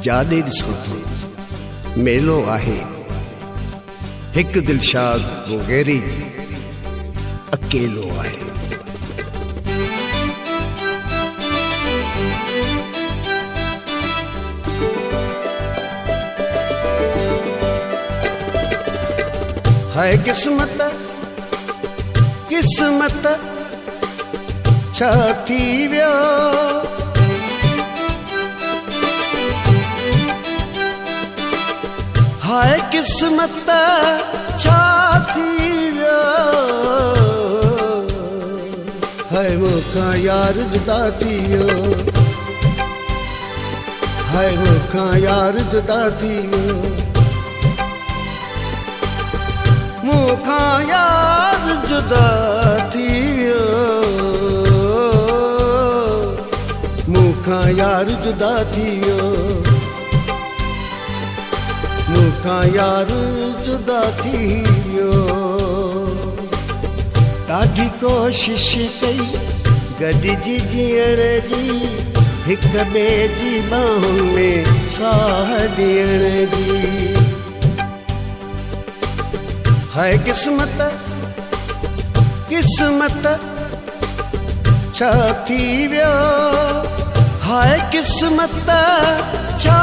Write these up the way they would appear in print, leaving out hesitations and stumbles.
जाॾे ॾिसो थो मेलो आहे हिकु दिलशाद मुंगेरी अकेलो आहे। है किस्मत किस्मत छा थी वियो हाय किस्मत छा थी वियो हाय मूंखां यार जुदा थी वियो हाय मूंखां यार जुदा थी वियो मूंखां यार जुदा थी वियो मूंखां यार जुदा थी वियो मूंखां यार जुदा थी वियो। ॾाढी कोशिश कई गॾिजी जीअण जी हिक ॿिए जी ॿाहुनि में साह ॾियण जी है किस्मत किस्मत छा थी वियो हाय किस्मत छा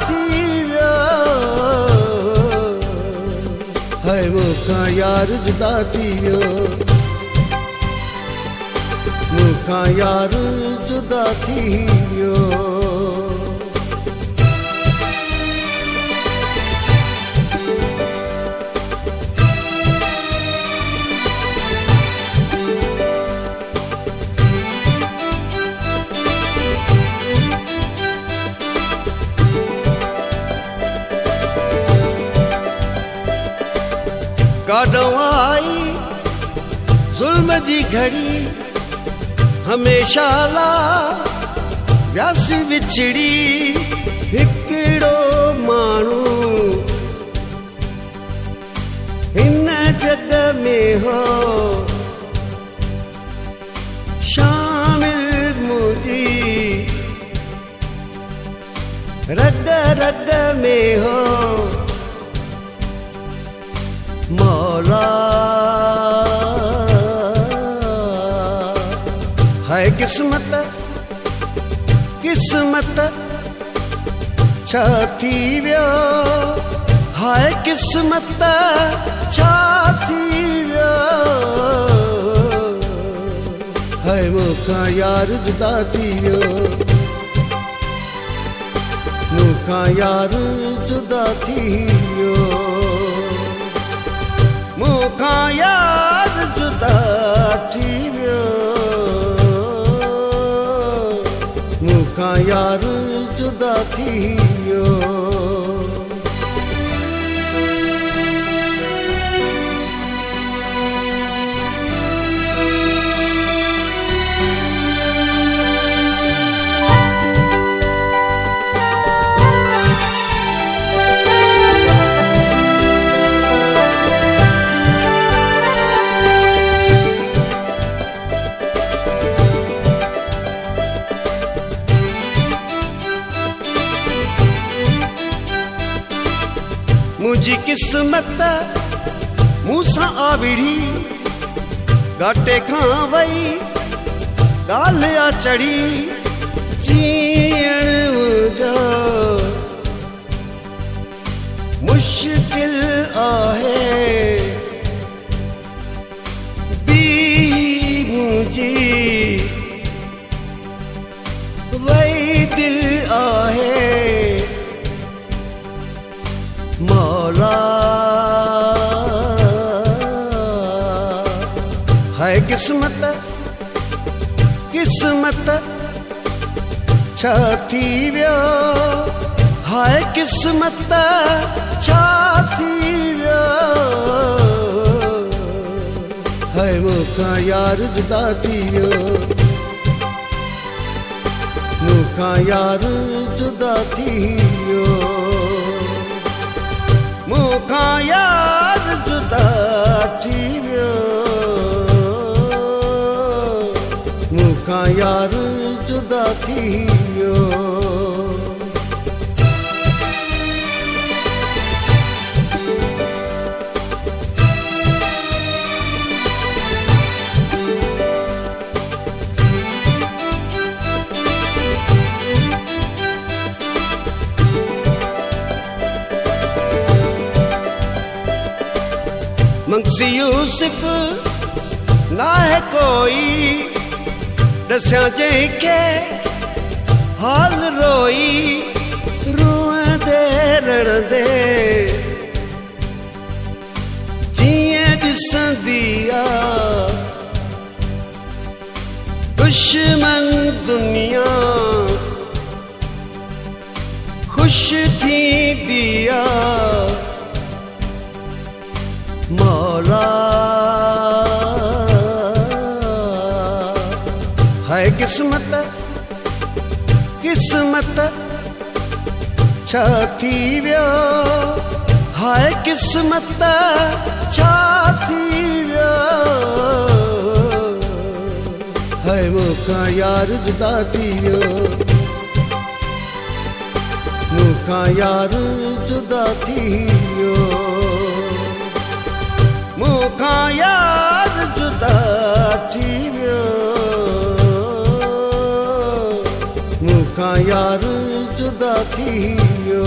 थी वियो हाय मूंखां यार जुदा थी वियो मूंखां यार जुदा थी वियो। काॾों आई ज़ुल्म जी घड़ी हमेशा ला व्यासी विछड़ी हिकिड़ो माण्हू हिन जग में हो शामिल मुंहिंजी रग रग में हो मौला है किस्मत किस्मत छा थी वियो हाय किस्मत छा थी वियो हाय मूंखां यार जुदा थी वियो मूंखां यार जुदा थी वियो मूंखां यार जुदा थी वियो मूंखां यार जुदा थी वियो। मुंहिंजी किस्मत मूंसां आविड़ी घाटे खां वई ॻाल्हि आ चढ़ी जीअण मुंहिंजो मुश्किल आहे बी मुंहिंजी वई दिल आहे मौला है किस्मत किस्मत छा थी वियो हाय किस्मत छा थी वियो हाय मूंखां यार जुदा थी वियो मूंखां यार जुदा थी वियो मूंखां यार जुदा थी वियो मूंखां यार जुदा थी वियो। मंगसी यूसुफ ना है कोई दस्या जंहिंखे हाल रोई रोअंदे रड़ंदे जीअं ॾिसंदी आहे दुश्मन दुनिया खुश थींदी आहे मौला है किस्मत किस्मत छा थी वियो हाय किस्मत छा थी वियो है मूंखां यार जुदा थी वियो मूंखां यार जुदा थी वियो मूंखां यार जुदा थी वियो मूंखां यार जुदा थी वियो